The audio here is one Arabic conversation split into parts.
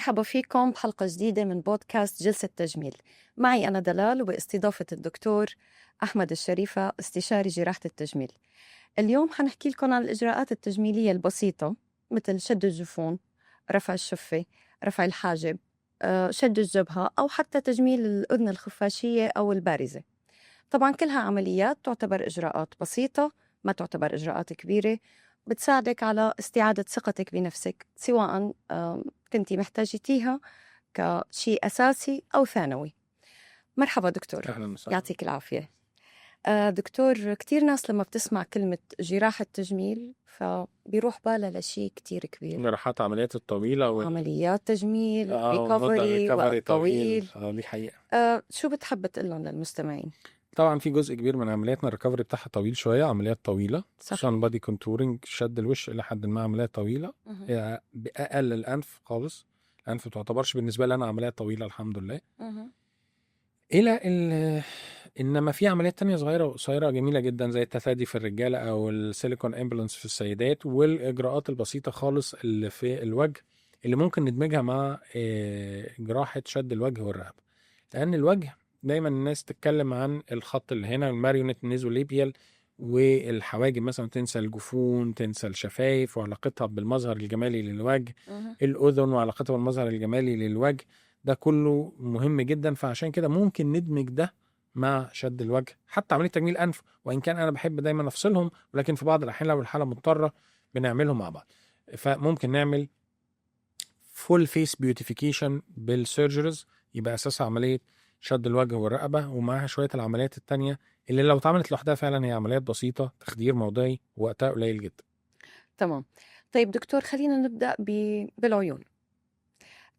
مرحبا فيكم بحلقة جديدة من بودكاست جلسة تجميل. معي أنا دلال وباستضافة الدكتور أحمد الشريفة استشاري جراحة التجميل. اليوم حنحكي لكم عن الإجراءات التجميلية البسيطة مثل شد الجفون، رفع الشفة، رفع الحاجب، شد الجبهة، أو حتى تجميل الأذن الخفاشية أو البارزة. طبعاً كلها عمليات تعتبر إجراءات بسيطة، ما تعتبر إجراءات كبيرة، بتساعدك على استعادة ثقتك بنفسك، سواء كنتي محتاجتيها كشيء أساسي أو ثانوي. مرحبا دكتور، أهلا وسهلا. يعطيك العافية. دكتور، كتير ناس لما بتسمع كلمة جراحة تجميل فبيروح بالها لشيء كتير كبير، جراحات عمليات الطويلة عمليات تجميل، مدة ريكفري، وقت ريكفري طويل. دي حقيقة. شو بتحب تقلن للمستمعين؟ طبعا في جزء كبير من عملياتنا الريكفري بتاعها طويل شوية، عمليات طويلة، خصوصا صحيح. بادي كونتورنج، شد الوش إلى حد ما عمليات طويلة. مهم. بأقل الأنف خالص، الأنف تعتبرش بالنسبة لي أنا عمليات طويلة الحمد لله. مهم. إلى إنما في عمليات تانية صغيرة وقصيرة جميلة جدا زي التثادي في الرجالة أو السيليكون امبلانس في السيدات، والإجراءات البسيطة خالص اللي في الوجه اللي ممكن ندمجها مع جراحة شد الوجه والرقبة. لأن الوجه دايما الناس تتكلم عن الخط اللي هنا الماريونيت نيزوليبيال والحواجب مثلا، تنسى الجفون، تنسى الشفايف وعلاقتها بالمظهر الجمالي للوجه، مهم. الأذن وعلاقتها بالمظهر الجمالي للوجه. ده كله مهم جدا، فعشان كده ممكن ندمج ده مع شد الوجه، حتى عملية تجميل أنف، وإن كان أنا بحب دايما أفصلهم، ولكن في بعض الأحيان لو الحالة مضطرة بنعملهم مع بعض. فممكن نعمل فول فيس بيوتيفيكيشن بالسيرجرز، يبقى أساسها عملية شد الوجه والرقبة، ومعها شوية العمليات التانية اللي لو اتعملت لوحدها فعلا هي عمليات بسيطة، تخدير موضعي، ووقتها قليل جدا. تمام. طيب دكتور، خلينا نبدأ بالعيون.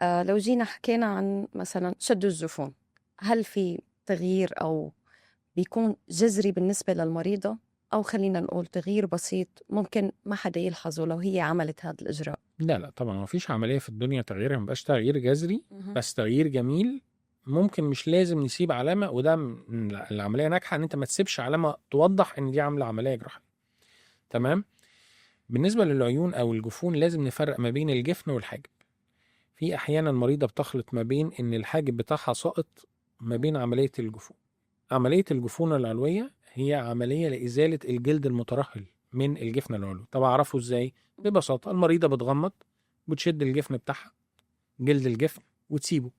لو جينا حكينا عن مثلا شد الجفون، هل في تغيير أو بيكون جذري بالنسبة للمريضة، أو خلينا نقول تغيير بسيط ممكن ما حدا يلحظه لو هي عملت هذا الإجراء؟ لا طبعا مفيش عملية في الدنيا تغييرها مبقاش تغيير جذري، مهم. بس تغيير جميل. ممكن مش لازم نسيب علامة، وده العملية ناجحة ان انت ما تسيبش علامة توضح ان دي عاملة عملية جراحية. تمام. بالنسبة للعيون او الجفون لازم نفرق ما بين الجفن والحاجب. في احيانا مريضة بتخلط ما بين ان الحاجب بتاعها ساقط ما بين عملية الجفون. عملية الجفون العلوية هي عملية لإزالة الجلد المترهل من الجفن العلوي. طب أعرفه إزاي؟ ببساطة المريضة بتغمض، بتشد الجفن بتاعها، جلد الجفن، وتسيبه.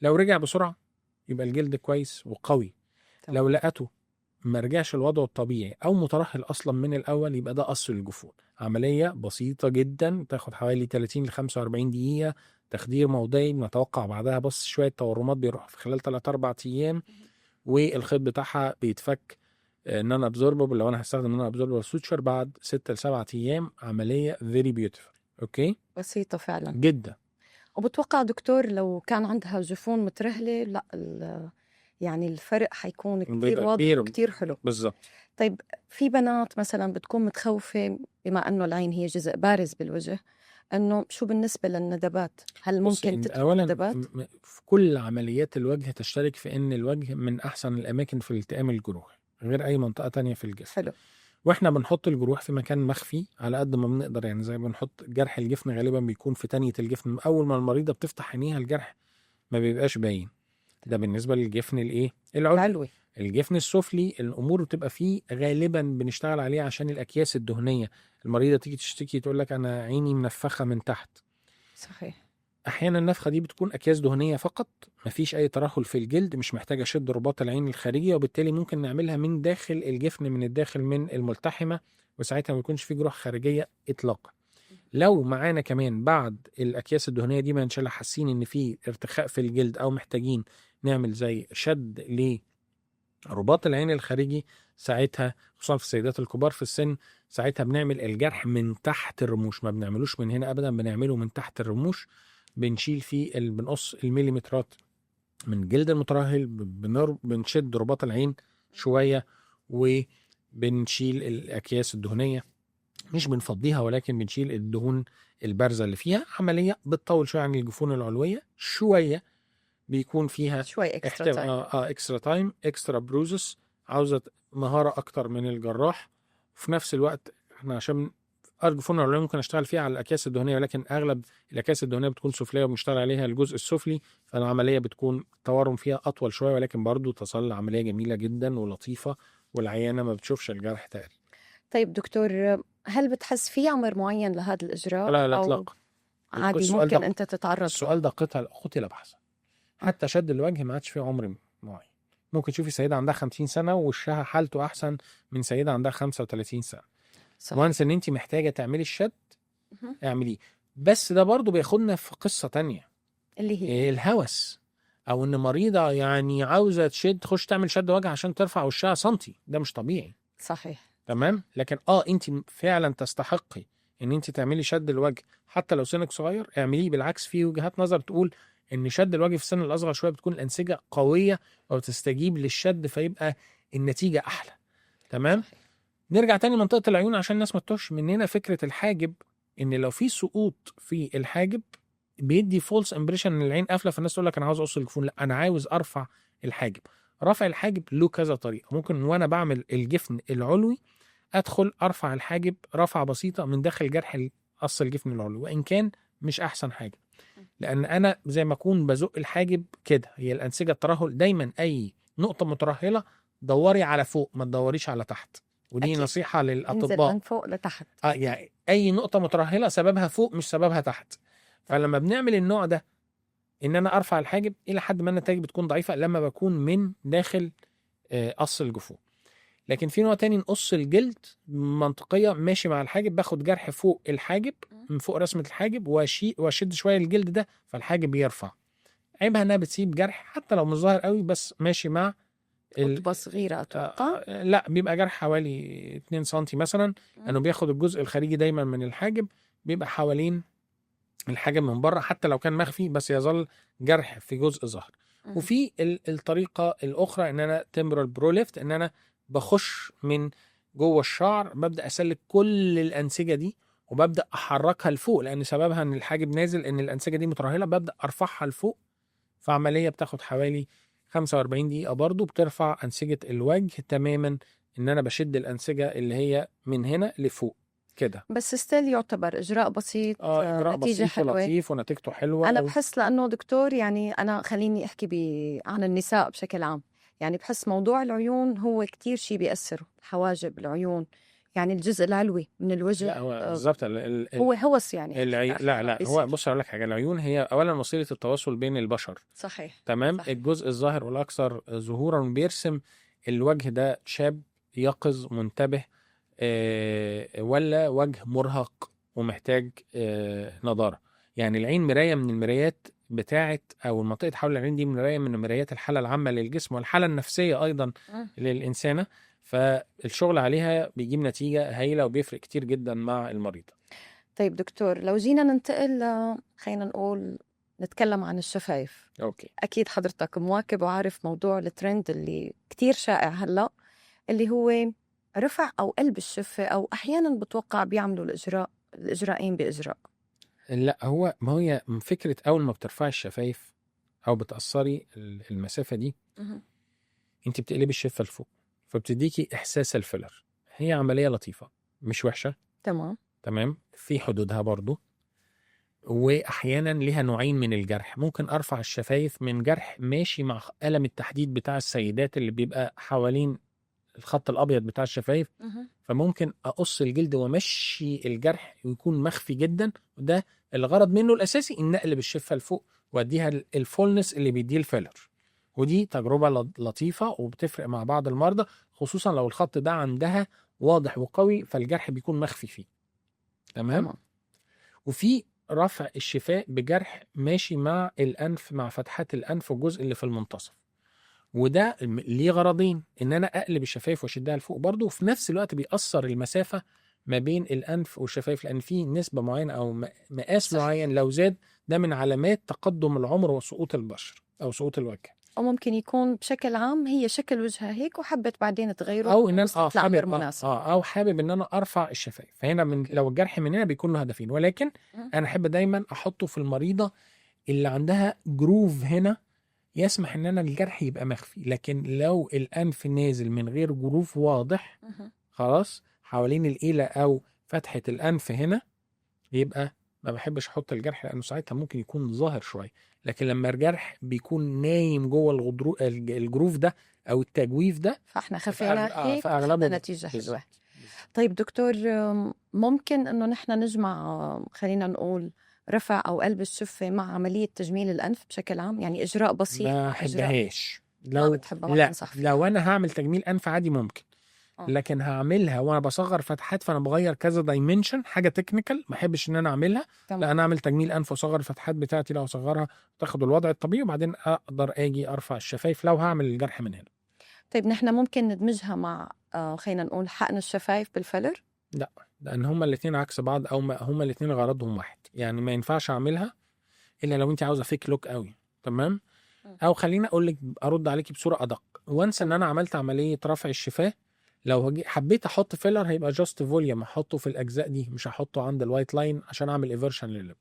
لو رجع بسرعة يبقى الجلد كويس وقوي. تمام. لو لقته ما رجعش لوضعه الطبيعي أو مترهل أصلا من الأول يبقى ده قص الجفون. عملية بسيطة جدا، تاخد حوالي 30 ل 45 دقيقة، تخدير موضعي، نتوقع بعدها بس شوية تورمات بيروح في خلال 3-4 أيام، والخيط بتاعها بيتفك نون ابزوربل. لو انا هستخدم نون ابزوربل سوتشر بعد 6 ل7 ايام. عمليه فيري بيوتيفول. اوكي، بسيطة فعلا. جدا. وبتوقع دكتور لو كان عندها جفون مترهلة، لا يعني الفرق حيكون كتير بيبقى واضح كبير وكتير حلو. بالظبط. طيب، في بنات مثلا بتكون متخوفة بما أنه العين هي جزء بارز بالوجه، أنه شو بالنسبة للندبات؟ هل بص، ممكن إن تدخل اولا ندبات؟ في كل عمليات الوجه تشترك في ان الوجه من احسن الاماكن في التئام الجروح غير اي منطقه تانية في الجسم. حلو. واحنا بنحط الجروح في مكان مخفي على قد ما بنقدر، يعني زي ما بنحط جرح الجفن غالبا بيكون في تانية الجفن، اول ما المريضه بتفتح عينيها الجرح ما بيبقاش باين. ده بالنسبه للجفن الايه العلوي. العلوي. الجفن السفلي الامور بتبقى فيه غالبا بنشتغل عليه عشان الاكياس الدهنيه. المريضه تيجي تشتكي تقول لك انا عيني منفخه من تحت. صحيح. احيانا النفخه دي بتكون اكياس دهنيه فقط، مفيش اي ترهل في الجلد، مش محتاجه شد رباط العين الخارجي، وبالتالي ممكن نعملها من داخل الجفن، من الداخل من الملتحمه، وساعتها ما يكونش في جروح خارجيه اطلاقا. لو معانا كمان بعد الاكياس الدهنيه دي ما نشيلها حاسين ان في ارتخاء في الجلد او محتاجين نعمل زي شد رباط العين الخارجي، ساعتها خصوصا في السيدات الكبار في السن، ساعتها بنعمل الجرح من تحت الرموش، ما بنعملوش من هنا ابدا، بنعمله من تحت الرموش. بنشيل فيه بنقص المليمترات من جلد المترهل، بنشد رباط العين شوية، وبنشيل الأكياس الدهنية، مش بنفضيها ولكن بنشيل الدهون البارزة اللي فيها. عملية بتطول شوية عن الجفون العلوية شوية، بيكون فيها شوي اكسترا تايم. اكسترا تايم، اكسترا بروزس، عاوزة مهارة اكتر من الجراح. وفي نفس الوقت احنا عشان الجفون العلوي ممكن اشتغل فيها على الاكياس الدهنيه، ولكن اغلب الاكياس الدهنيه بتكون سفليه وبنشتغل عليها الجزء السفلي، فالعمليه بتكون التورم فيها اطول شويه، ولكن برضو تصل عمليه جميله جدا ولطيفه، والعيانه ما بتشوفش الجرح تاني. طيب دكتور، هل بتحس في عمر معين لهذا الإجراء لا لا أو اطلاقا. عادي السؤال ممكن ده أنت تتعرض له؟ السؤال ده قتل بحثا. حتى شد الوجه ما عادش فيه عمر معين. ممكن تشوفي سيده عندها 50 سنه ووشها حالته احسن من سيده عندها 35 سنه. صح. وانس ان انت محتاجه تعملي الشد اعمليه. بس ده برضو بياخدنا في قصه تانية، اللي هي الهوس، او ان مريضه يعني عاوزه تخش تعمل شد وجه عشان ترفع وشها سنتي. ده مش طبيعي. صحيح. تمام. لكن انت فعلا تستحقي ان انت تعملي شد الوجه حتى لو سنك صغير، اعمليه. بالعكس في وجهات نظر تقول ان شد الوجه في السن الاصغر شويه بتكون الانسجه قويه او تستجيب للشد، فيبقى النتيجه احلى. تمام. نرجع تاني منطقه العيون عشان الناس ما تتوهش مننا. فكره الحاجب ان لو في سقوط في الحاجب بيدي فولس امبريشن ان العين قافله، فالناس تقول لك انا عاوز اقص الجفون. لا، انا عاوز ارفع الحاجب. رفع الحاجب له كذا طريقه. ممكن وانا بعمل الجفن العلوي ادخل ارفع الحاجب رفعه بسيطه من داخل جرح قص الجفن العلوي، وان كان مش احسن حاجه، لان انا زي ما اكون بزق الحاجب كده. هي الانسجه الترهل دايما اي نقطه مترهله دوري على فوق، ما تدوريش على تحت. ودي أكيد. نصيحه انزل للاطباء. من فوق لتحت. يعني اي نقطه مترهله سببها فوق مش سببها تحت. فلما بنعمل النوع ده ان انا ارفع الحاجب الى حد ما النتائج بتكون ضعيفه لما بكون من داخل قص الجفون. لكن في نوع تاني نقص الجلد منطقيه ماشي مع الحاجب، باخد جرح فوق الحاجب من فوق رسمه الحاجب واشد شويه الجلد ده فالحاجب يرفع. عيبها انها بتسيب جرح حتى لو مش ظاهر قوي بس ماشي مع خطبة صغيرة أتوقع. لا، بيبقى جرح حوالي 2 سنتي مثلا، انه بياخد الجزء الخارجي دايما من الحاجب، بيبقى حوالين الحاجب من بره حتى لو كان مخفي، بس يظل جرح في جزء ظهر. وفي الطريقة الأخرى إن أنا تمبرال بروليفت، إن أنا بخش من جوه الشعر، ببدأ أسلك كل الأنسجة دي وببدأ أحركها لفوق، لأن سببها إن الحاجب نازل، إن الأنسجة دي مترهلة، ببدأ أرفعها لفوق. فعملية بتاخد حوالي 45 دقيقة برضو، بترفع أنسجة الوجه تماما. إن أنا بشد الأنسجة اللي هي من هنا لفوق كده. بس ستيل يعتبر إجراء بسيط. إجراء نتيجة بسيط حلوة ولطيف ونتيجته حلوة. أنا بحس لأنه دكتور، يعني أنا خليني أحكي عن النساء بشكل عام. يعني بحس موضوع العيون هو كتير شيء بيأثر، حواجب العيون، يعني الجزء العلوي من الوجه. لا، هو بالظبط هو هوس يعني. لا هو بص اقول لك حاجه. العيون هي اولا وسيله التواصل بين البشر. صحيح. تمام. صحيح. الجزء الظاهر والاكثر ظهورا بيرسم الوجه ده شاب يقظ منتبه، ولا وجه مرهق ومحتاج نضاره. يعني العين مرايه من المرايات بتاعه، او المنطقه حول العين دي مرايه من مرايات الحاله العامه للجسم والحاله النفسيه ايضا للانسانه. فالشغل عليها بيجيب نتيجه هايله وبيفرق كتير جدا مع المريض. طيب دكتور، لو جينا ننتقل خلينا نقول نتكلم عن الشفايف. اوكي. أكيد حضرتك مواكب وعارف موضوع الترند اللي كتير شائع هلأ، اللي هو رفع أو قلب الشفة، أو أحيانا بتوقع بيعملوا الإجراءين بإجراء. لا، هو ما هي فكرة أول ما بترفعي الشفايف أو بتأثري المسافة دي، أنت بتقلبي الشفة لفوق، فبتديكي إحساس الفيلر. هي عملية لطيفة مش وحشة. تمام. في حدودها برضو. وأحيانا لها نوعين من الجرح. ممكن أرفع الشفايف من جرح ماشي مع ألم التحديد بتاع السيدات اللي بيبقى حوالين الخط الأبيض بتاع الشفايف، فممكن أقص الجلد ومشي الجرح ويكون مخفي جدا، وده الغرض منه الأساسي إن أقلب الشفة لفوق وأديها الفولنس اللي بيديه الفيلر. ودي تجربة لطيفة وبتفرق مع بعض المرضى، خصوصا لو الخط ده عندها واضح وقوي فالجرح بيكون مخفي فيه. تمام. وفي رفع الشفاء بجرح ماشي مع الأنف، مع فتحات الأنف والجزء اللي في المنتصف، وده ليه غرضين: ان انا اقلب الشفايف واشدها لفوق برضه، وفي نفس الوقت بيأثر المسافة ما بين الانف والشفايف، لان في نسبة معينة او مقاس معين لو زاد ده من علامات تقدم العمر وسقوط البشر او سقوط الوجه. أو ممكن يكون بشكل عام هي شكل وجهها هيك وحبت بعدين تغيره، او ان انا حابب او حابب ان انا ارفع الشفايف. فهنا لو الجرح من هنا بيكون له هدفين، ولكن انا احب دايما احطه في المريضة اللي عندها جروف هنا يسمح ان انا الجرح يبقى مخفي. لكن لو الانف نازل من غير جروف واضح خلاص حوالين الإيلة او فتحة الأنف هنا يبقى ما بحبش احط الجرح، لانه ساعتها ممكن يكون ظاهر شويه. لكن لما الجرح بيكون نايم جوه الجروف ده او التجويف ده، فاحنا خفينا هيك فاغلبه نتيجة بالظبط. حلوة. طيب دكتور، ممكن انه نحن نجمع خلينا نقول رفع او قلب الشفة مع عملية تجميل الانف بشكل عام، يعني اجراء بسيط ما مع اجراء احبهاش. ما بتحبها، ما لا تنصح فيها؟ لو انا هعمل تجميل انف عادي ممكن، لكن هعملها وانا بصغر فتحات، فانا بغير كذا دايمنشن، حاجه تكنيكال ما احبش ان انا اعملها. لا انا اعمل تجميل انف واصغر الفتحات بتاعتي، لو اصغرها تاخد الوضع الطبيعي، وبعدين اقدر اجي ارفع الشفايف لو هعمل الجرح من هنا. طيب نحن ممكن ندمجها مع خلينا نقول حقن الشفايف بالفيلر؟ لا، لان هما الاثنين عكس بعض، او هما الاثنين غرضهم واحد. يعني ما ينفعش اعملها الا لو انت عاوزه فيك لوك قوي، تمام؟ او خليني اقول لك، ارد عليكي بصوره ادق، وانس ان انا عملت عمليه رفع الشفاه، لو حبيت احط فيلر هيبقى جاست فوليوم، احطه في الاجزاء دي، مش هحطه عند الوايت لاين عشان اعمل ايفرشن لللب.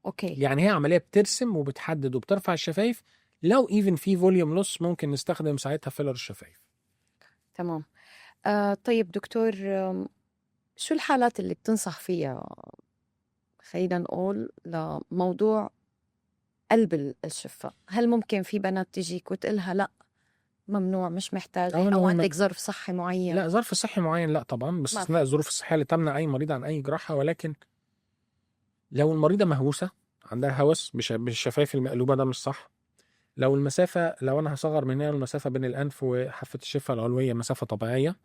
اوكي. يعني هي عمليه بترسم وبتحدد وبترفع الشفايف. لو ايفن في فوليوم لوس ممكن نستخدم ساعتها فيلر الشفايف. تمام. طيب دكتور، شو الحالات اللي بتنصح فيها خلينا نقول لموضوع قلب الشفة؟ هل ممكن في بنات تجيك وتقلها لا ممنوع مش محتاج، او عندك ظرف صحي معين؟ لا، ظرف صحي معين لا طبعا، باستثناء الظروف الصحيه اللي تمنع اي مريض عن اي جراحه. ولكن لو المريضه مهووسه، عندها هوس بالشفايف المقلوبه، ده مش صح. لو المسافه، لو انا هصغر من هنا المسافه بين الانف وحافه الشفه العلويه مسافه طبيعيه،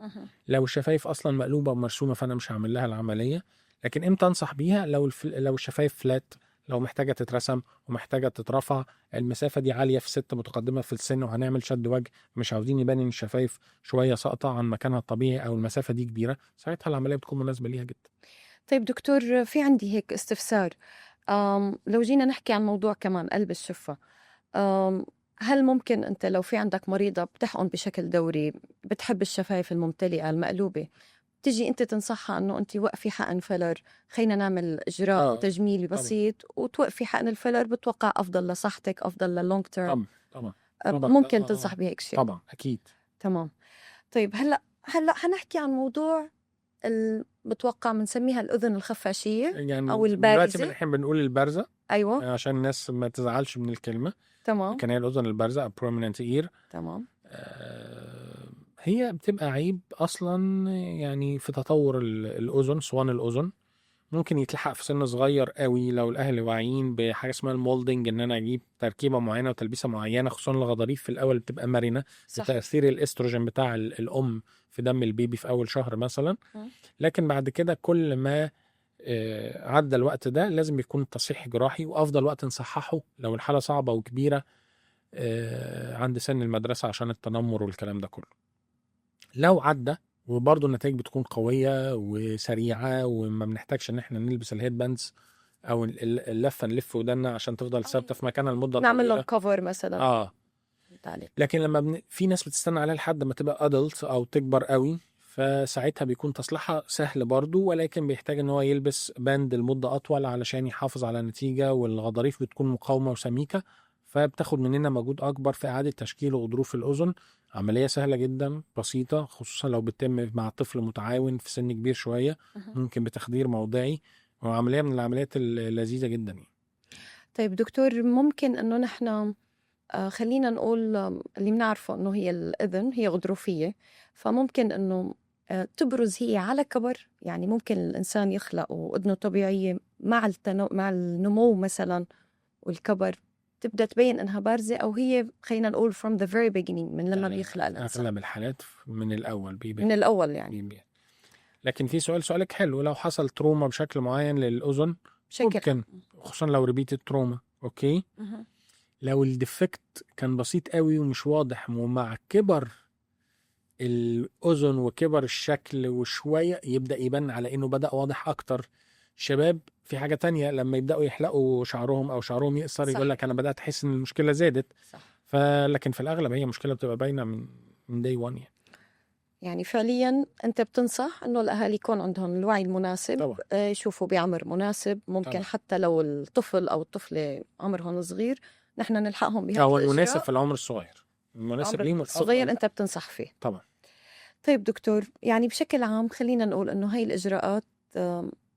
لو الشفايف اصلا مقلوبه ومرسومه فانا مش هعمل لها العمليه. لكن امتى انصح بيها؟ لو الشفايف فلات، لو محتاجه تترسم ومحتاجه تترفع، المسافه دي عاليه في ست متقدمه في السن وهنعمل شد وجه، مش عاوزين يبان ان الشفايف شويه ساقطه عن مكانها الطبيعي، او المسافه دي كبيره، ساعتها العمليه بتكون مناسبه ليها جدا. طيب دكتور، في عندي هيك استفسار. لو جينا نحكي عن موضوع كمان قلب الشفة، هل ممكن أنت لو في عندك مريضة بتحقن بشكل دوري، بتحب الشفايف الممتلئة المقلوبة، تجي أنت تنصحها أنه أنت وقفي حقن فيلر، خلينا نعمل إجراء تجميلي بسيط وتوقفي حقن الفيلر، بتوقع أفضل لصحتك، أفضل للونج تيرم؟ طبعا ممكن تنصح بهيك شيء؟ طبعا اكيد. تمام. طيب هلا حنحكي عن موضوع بتوقع بنسميها الأذن الخفاشية يعني أو دلوقتي البارزة. احنا بنقول البارزه، أيوة. عشان الناس ما تزعلش من الكلمه. تمام. كان هي الاذن البارزه prominent ear. تمام. هي بتبقى عيب اصلا، يعني في تطور الاذن، صوان الاذن ممكن يتلحق في سن صغير قوي لو الاهل واعيين بحاجه اسمها المولدنج، ان انا اجيب تركيبه معينه وتلبيسه معينه، خصوصا الغضاريف في الاول بتبقى مرنه بتاثير الاستروجين بتاع الام في دم البيبي في اول شهر مثلا. لكن بعد كده كل ما عدى الوقت ده لازم يكون تصحيح جراحي، وافضل وقت نصححه لو الحاله صعبه وكبيره عند سن المدرسه عشان التنمر والكلام ده كله. لو عدى وبرضه النتائج بتكون قويه وسريعه، وما بنحتاجش ان احنا نلبس الهيد باندز او اللفه نلف ودنا عشان تفضل ثابته في مكانها المده طويله، نعمل لهم كفر مثلا. لكن لما في ناس بتستنى عليها لحد ما تبقى ادلت او تكبر قوي، فساعتها بيكون تصليحها سهل برضو، ولكن بيحتاج ان هو يلبس باند لمده اطول علشان يحافظ على النتيجه، والغضاريف بتكون مقاومه وسميكه، فبتاخد مننا مجهود اكبر في اعاده تشكيل غضروف الاذن. عمليه سهله جدا بسيطه، خصوصا لو بتتم مع طفل متعاون في سن كبير شويه، ممكن بتخدير موضعي، وعمليه من العمليات اللذيذه جدا يعني. طيب دكتور، ممكن انه نحن خلينا نقول اللي بنعرفه انه هي الاذن هي غضروفيه، فممكن انه تبرز هي على كبر، يعني ممكن الانسان يخلق واذنه طبيعيه مع النمو مثلا والكبر تبدا تبين انها بارزه، او هي خلينا نقول from the very beginning من لما بيخلق الانسان؟ اغلب الحالات من الاول من الاول يعني. بيبين. لكن في سؤالك حلو، لو حصل تروما بشكل معين للاذن ممكن، خصوصا لو ريبيتد تروما، اوكي. لو الديفكت كان بسيط قوي ومش واضح، ومع كبر الأذن وكبر الشكل وشوية يبدأ يبان على إنه بدأ واضح أكتر. شباب في حاجة تانية لما يبدأوا يحلقوا شعرهم أو شعرهم يقصر يقول لك أنا بدأت أحس إن المشكلة زادت. صح. لكن في الأغلب هي مشكلة بتبقى باينة من day one يعني فعليا أنت بتنصح إنه الأهالي يكون عندهم الوعي المناسب طبعا. يشوفوا بعمر مناسب، ممكن طبعا. حتى لو الطفل أو الطفلة عمرهم صغير نحن نلحقهم بهذا الإجراء. المناسب في العمر الصغير، المناسب ليهم الصغير أنت بتنصح فيه طبعا. طيب دكتور، يعني بشكل عام خلينا نقول إنه هاي الإجراءات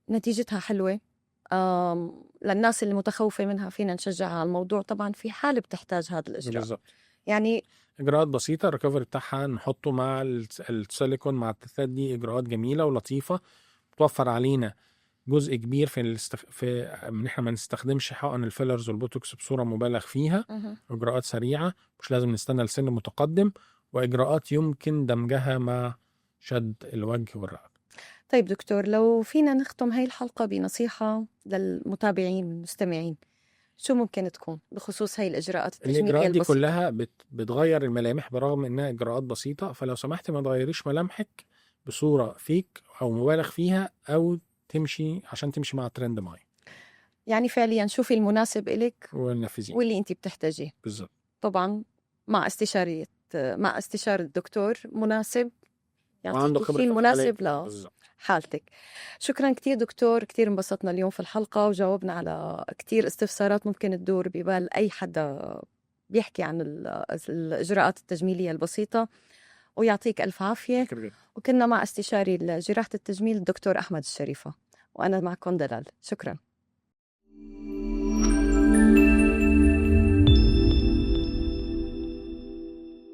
نتيجتها حلوة. للناس اللي متخوفة منها فينا نشجعها على الموضوع، طبعا في حالة بتحتاج هذا الإجراء. بالظبط. يعني اجراءات بسيطه، الريكفري بتاعها نحطه مع السيليكون مع التثات، دي اجراءات جميله ولطيفه توفر علينا جزء كبير في ان احنا ما نستخدمش حقن الفيلرز والبوتوكس بصوره مبالغ فيها. اجراءات سريعه مش لازم نستنى لسن متقدم، واجراءات يمكن دمجها مع شد الوجه والرقبه. طيب دكتور، لو فينا نختم هاي الحلقة بنصيحة للمتابعين والمستمعين، شو ممكن تكون بخصوص هاي الإجراءات التجميلية الإجراءات دي البسيطة؟ كلها بتغير الملامح برغم إنها إجراءات بسيطة، فلو سمحت ما تغيريش ملامحك بصورة فيك أو مبالغ فيها، أو عشان تمشي مع ترند معين. يعني فعليا شوفي المناسب إلك وننفذيه واللي أنت بتحتاجيه، بالظبط. طبعا مع استشارة الدكتور مناسب، وعنده يعطيك خبرة الشيء في الحالة المناسب بالظبط. لحالتك. شكرا كتير دكتور، كتير انبسطنا اليوم في الحلقة وجاوبنا على كتير استفسارات ممكن تدور ببال أي حدا بيحكي عن الإجراءات التجميلية البسيطة، ويعطيك ألف عافية. شكرا جدا. وكنا مع استشاري جراحة التجميل الدكتور أحمد الشريفة، وأنا معكم دلال. شكرا.